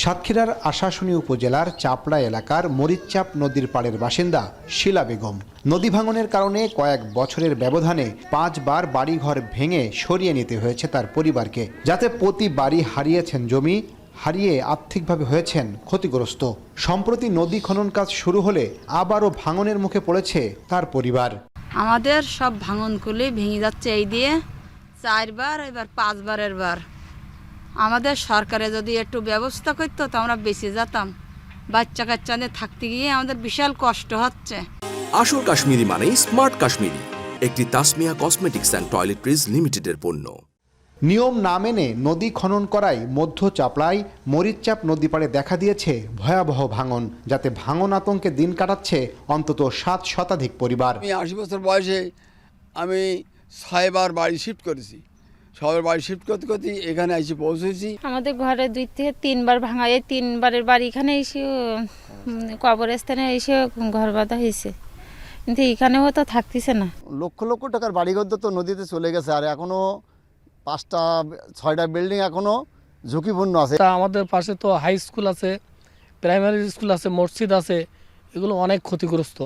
সাতক্ষীরার আশাশুনি উপজেলার চাপড়া এলাকার মরিচচাপ নদীর পাড়ের বাসিন্দা শিলা বেগম। নদী ভাঙনের কারণে কয়েক বছরের ব্যবধানে 5 বার বাড়িঘর ভেঙে সরিয়ে নিতে হয়েছে তার পরিবারকে, যাতে প্রতি বাড়ি হারিয়েছেন জমি, হারিয়ে আর্থিকভাবে হয়েছেন ক্ষতিগ্রস্ত। সম্প্রতি নদী খনন কাজ শুরু হলে আবারও ভাঙনের মুখে পড়েছে তার পরিবার। আমাদের সব ভাঙনগুলি ভেঙে যাচ্ছে, এই দিয়ে 4 বার, এবার 5 বারের বার। আমাদের সরকারে যদি একটু ব্যবস্থা করতো তো আমরা বেঁচে যেতাম। বাচ্চা কাচ্চা নিয়ে থাকতে গিয়ে আমাদের বিশাল কষ্ট হচ্ছে। আসল কাশ্মীরি মানে স্মার্ট কাশ্মীরি, একটি তাসমিয়া কসমেটিক্স অ্যান্ড টয়লেট্রিজ লিমিটেডের পণ্য। নিয়ম না মেনে নদী খনন করায় মধ্য চাপড়ায় মরিচচাপ নদী পাড়ে দেখা দিয়েছে ভয়াবহ ভাঙন, যাতে ভাঙন আতঙ্কে দিন কাটাচ্ছে অন্তত 7 শতাধিক পরিবার। আমি 80 বছর বয়সে আমি 6 বার বাড়ি শিফট করেছি। সবার বাড়ি শিফট করতে করতে এখানে এসে পৌঁছেছি। আমাদের ঘরে 2 থেকে 3 বার ভাঙা, এই 3 বারের বাড়ি এখানে এসে কবরস্থানে এসে ঘর বাঁধা হয়েছে, কিন্তু এখানেও তো থাকতেছে না। লক্ষ লক্ষ টাকার বাড়িঘর তো নদীতে চলে গেছে, আর এখনও 5টা-6টা বিল্ডিং এখনও ঝুঁকিপূর্ণ আছে। আমাদের পাশে তো হাই স্কুল আছে, প্রাইমারি স্কুল আছে, মসজিদ আছে, এগুলো অনেক ক্ষতিগ্রস্ত।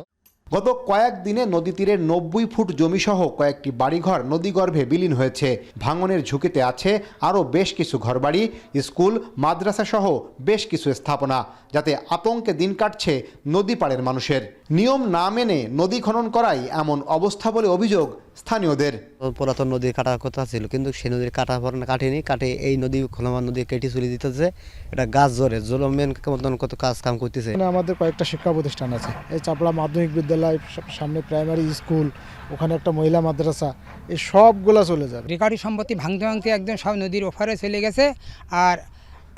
গত কয়েকদিনে নদী তীরের 90 ফুট জমিসহ কয়েকটি বাড়িঘর নদীগর্ভে বিলীন হয়েছে। ভাঙনের ঝুঁকিতে আছে আরও বেশ কিছু ঘরবাড়ি, স্কুল, মাদ্রাসা সহ বেশ কিছু স্থাপনা, যাতে আতঙ্কে দিন কাটছে নদী পাড়ের মানুষের। নিয়ম না মেনে নদী খনন করাই এমন অবস্থা বলে অভিযোগ স্থানীয়দের। পুরাতন নদী কাটার কথা ছিল, কিন্তু সেই নদীর কাটে এই নদী খনমান নদী কেটে চলে দিতেছে। এটা গাছ জোরে জলমেন মতন কত কাজ কাম করতেছে। আমাদের কয়েকটা শিক্ষা প্রতিষ্ঠান আছে, এই চাপড়া মাধ্যমিক বিদ্যালয়, সামনে প্রাইমারি স্কুল, ওখানে একটা মহিলা মাদ্রাসা, এই সবগুলা চলে যাবে। রেকারি সম্পত্তি ভাঙতে ভাঙতে একদম সব নদীর ওপারে চলে গেছে, আর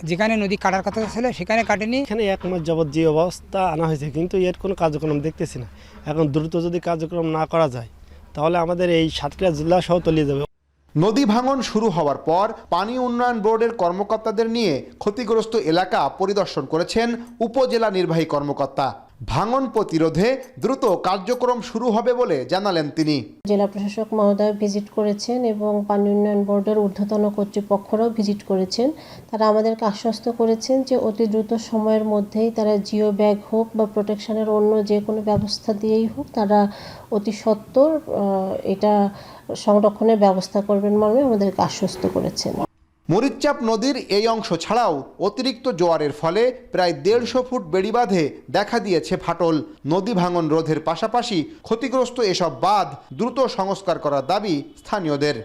যেখানে নদী কাটার কথা ছিল সেখানে কাটেনি। এখানে 1 মাস যাবত যে অবস্থা আনা হয়েছে, কিন্তু এর কোনো কার্যক্রম দেখতেছি না। এখন দ্রুত যদি কার্যক্রম না করা যায় তাহলে আমাদের এই সাতক্ষীরা জেলা সহ তলিয়ে যাবে। নদী ভাঙন শুরু হওয়ার পর পানি উন্নয়ন বোর্ডের কর্মকর্তাদের নিয়ে ক্ষতিগ্রস্ত এলাকা পরিদর্শন করেছেন উপজেলা নির্বাহী কর্মকর্তা। ভাঙন প্রতিরোধে দ্রুত কার্যক্রম শুরু হবে বলে জানালেন তিনি। জেলা প্রশাসক মহোদয় ভিজিট করেছেন এবং পানি উন্নয়ন বোর্ডের ঊর্ধ্বতন কর্তৃপক্ষরাও ভিজিট করেছেন। তারা আমাদেরকে আশ্বস্ত করেছেন যে অতি দ্রুত সময়ের মধ্যেই তারা জিও ব্যাগ হোক বা প্রোটেকশনের অন্য যে কোনো ব্যবস্থা দিয়েই হোক, তারা অতি সত্বর এটা সংরক্ষণের ব্যবস্থা করবেন মর্মে আমাদেরকে আশ্বস্ত করেছেন। মরিচচাপ নদীর এই অংশ ছাড়াও অতিরিক্ত জোয়ারের ফলে প্রায় 150 ফুট বেড়িবাঁধে দেখা দিয়েছে ফাটল। নদী ভাঙন রোধের পাশাপাশি ক্ষতিগ্রস্ত এসব বাঁধ দ্রুত সংস্কার করার দাবি স্থানীয়দের।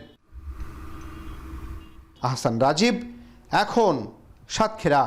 আহসান রাজীব, এখন সাতক্ষীরা।